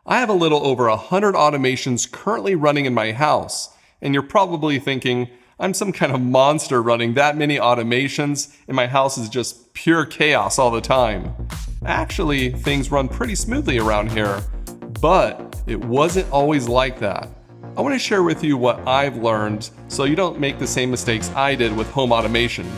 I have a little over 100 automations currently running in my house, and you're probably thinking, I'm some kind of monster running that many automations, and my house is just pure chaos all the time. Actually, things run pretty smoothly around here, but it wasn't always like that. I want to share with you what I've learned so you don't make the same mistakes I did with home automation.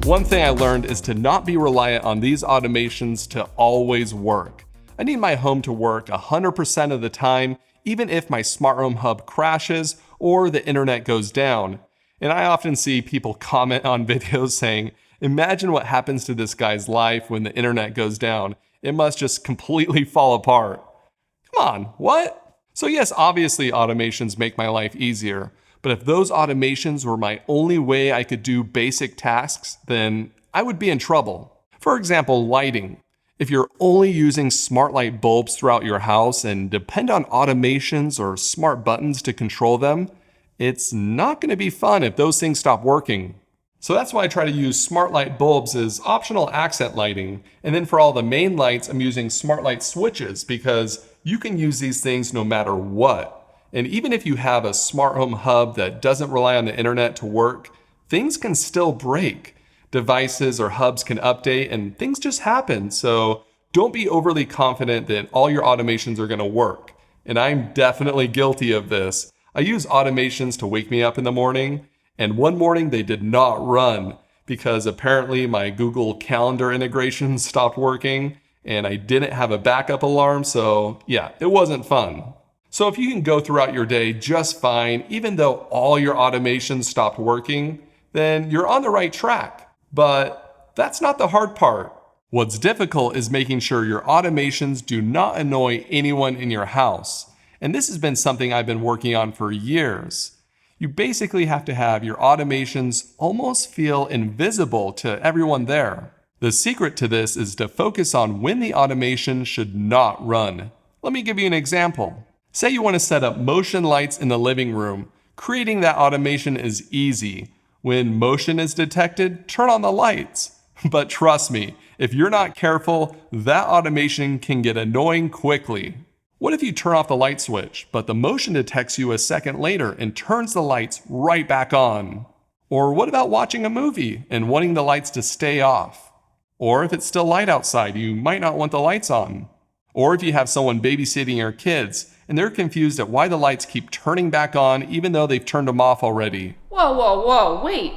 One thing I learned is to not be reliant on these automations to always work. I need my home to work 100% of the time, even if my smart home hub crashes or the internet goes down. And I often see people comment on videos saying, imagine what happens to this guy's life when the internet goes down. It must just completely fall apart. Come on, what? So yes, obviously automations make my life easier, but if those automations were my only way I could do basic tasks, then I would be in trouble. For example, lighting. If you're only using smart light bulbs throughout your house and depend on automations or smart buttons to control them, it's not going to be fun if those things stop working. So that's why I try to use smart light bulbs as optional accent lighting. And then for all the main lights, I'm using smart light switches because you can use these things no matter what. And even if you have a smart home hub that doesn't rely on the internet to work, things can still break. Devices or hubs can update and things just happen. So don't be overly confident that all your automations are going to work. And I'm definitely guilty of this. I use automations to wake me up in the morning, and one morning they did not run because apparently my Google Calendar integration stopped working and I didn't have a backup alarm, so yeah, it wasn't fun. So if you can go throughout your day just fine, even though all your automations stopped working, then you're on the right track. But that's not the hard part. What's difficult is making sure your automations do not annoy anyone in your house. And this has been something I've been working on for years. You basically have to have your automations almost feel invisible to everyone there. The secret to this is to focus on when the automation should not run. Let me give you an example. Say you want to set up motion lights in the living room. Creating that automation is easy. When motion is detected, turn on the lights. But trust me, if you're not careful, that automation can get annoying quickly. What if you turn off the light switch, but the motion detects you a second later and turns the lights right back on? Or what about watching a movie and wanting the lights to stay off? Or if it's still light outside, you might not want the lights on. Or if you have someone babysitting your kids and they're confused at why the lights keep turning back on even though they've turned them off already. Whoa, wait.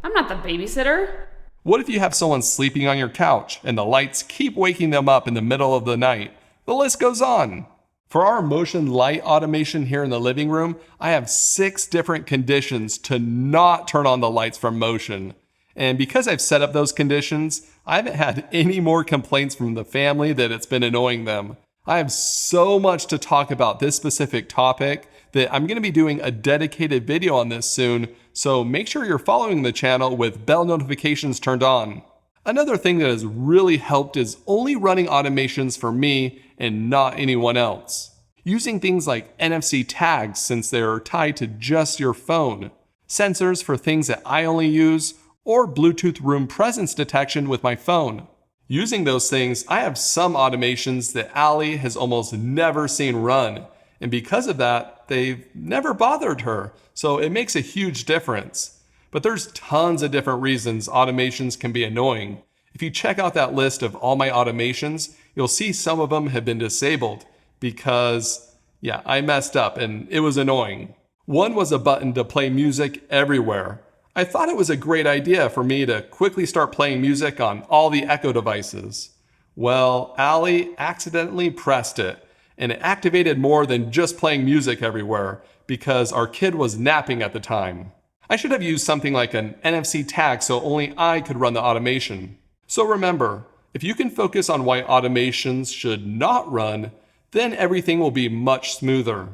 I'm not the babysitter. What if you have someone sleeping on your couch and the lights keep waking them up in the middle of the night? The list goes on. For our motion light automation here in the living room, I have 6 different conditions to not turn on the lights from motion. And because I've set up those conditions, I haven't had any more complaints from the family that it's been annoying them. I have so much to talk about this specific topic that I'm going to be doing a dedicated video on this soon, so make sure you're following the channel with bell notifications turned on. Another thing that has really helped is only running automations for me and not anyone else. Using things like NFC tags since they are tied to just your phone, sensors for things that I only use, or Bluetooth room presence detection with my phone. Using those things, I have some automations that Allie has almost never seen run, and because of that, they've never bothered her, so it makes a huge difference. But there's tons of different reasons automations can be annoying. If you check out that list of all my automations, you'll see some of them have been disabled because, I messed up and it was annoying. One was a button to play music everywhere. I thought it was a great idea for me to quickly start playing music on all the Echo devices. Well, Allie accidentally pressed it, and it activated more than just playing music everywhere because our kid was napping at the time. I should have used something like an NFC tag so only I could run the automation. So remember, if you can focus on why automations should not run, then everything will be much smoother.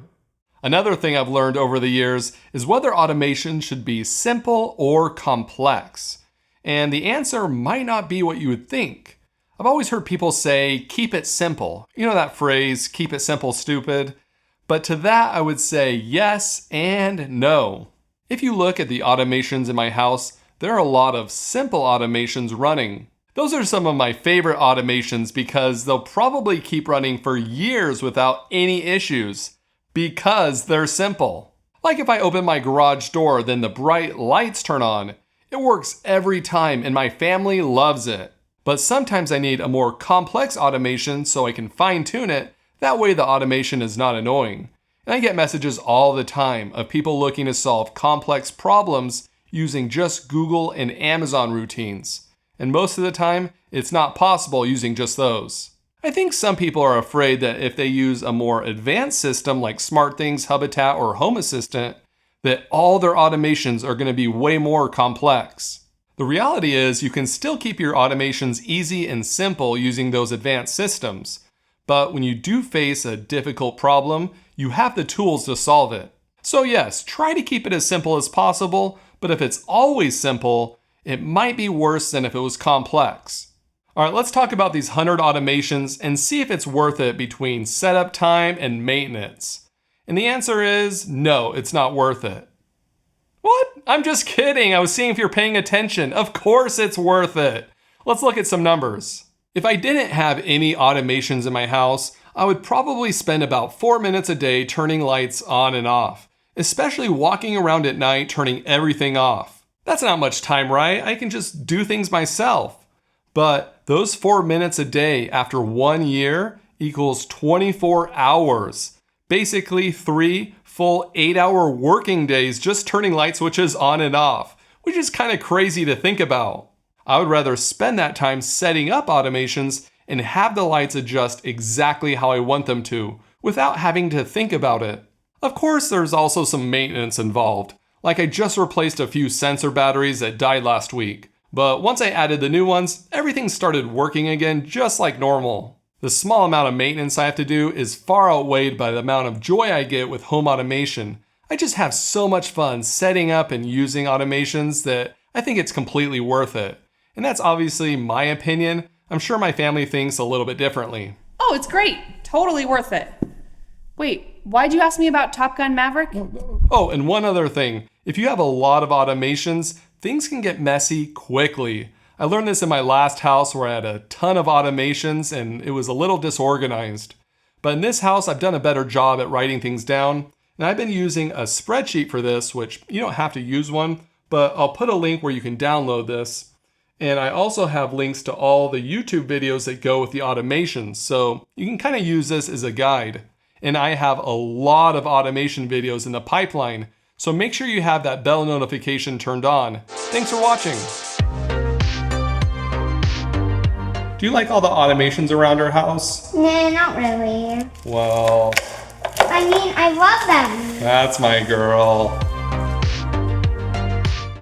Another thing I've learned over the years is whether automation should be simple or complex. And the answer might not be what you would think. I've always heard people say, keep it simple. You know that phrase, keep it simple, stupid? But to that, I would say yes and no. If you look at the automations in my house, there are a lot of simple automations running. Those are some of my favorite automations because they'll probably keep running for years without any issues because they're simple. Like if I open my garage door, then the bright lights turn on. It works every time and my family loves it. But sometimes I need a more complex automation so I can fine tune it. That way the automation is not annoying. And I get messages all the time of people looking to solve complex problems using just Google and Amazon routines. And most of the time, it's not possible using just those. I think some people are afraid that if they use a more advanced system like SmartThings, Habitat, or Home Assistant, that all their automations are going to be way more complex. The reality is you can still keep your automations easy and simple using those advanced systems. But when you do face a difficult problem, you have the tools to solve it. So yes, try to keep it as simple as possible, but if it's always simple, it might be worse than if it was complex. All right, let's talk about these 100 automations and see if it's worth it between setup time and maintenance. And the answer is no, it's not worth it. What? I'm just kidding. I was seeing if you're paying attention. Of course it's worth it. Let's look at some numbers. If I didn't have any automations in my house, I would probably spend about 4 minutes a day turning lights on and off, especially walking around at night turning everything off. That's not much time, right? I can just do things myself. But those 4 minutes a day after 1 year equals 24 hours. Basically 3 full 8-hour working days just turning light switches on and off, which is kind of crazy to think about. I would rather spend that time setting up automations and have the lights adjust exactly how I want them to, without having to think about it. Of course, there's also some maintenance involved. Like I just replaced a few sensor batteries that died last week. But once I added the new ones, everything started working again just like normal. The small amount of maintenance I have to do is far outweighed by the amount of joy I get with home automation. I just have so much fun setting up and using automations that I think it's completely worth it. And that's obviously my opinion. I'm sure my family thinks a little bit differently. Oh, it's great. Totally worth it. Wait, why'd you ask me about Top Gun Maverick? Oh, and one other thing. If you have a lot of automations, things can get messy quickly. I learned this in my last house where I had a ton of automations and it was a little disorganized. But in this house, I've done a better job at writing things down. And I've been using a spreadsheet for this, which you don't have to use one, but I'll put a link where you can download this. And I also have links to all the YouTube videos that go with the automations. So you can kind of use this as a guide. And I have a lot of automation videos in the pipeline. So make sure you have that bell notification turned on. Thanks for watching. Do you like all the automations around our house? No, not really. Well, I mean, I love them. that's my girl.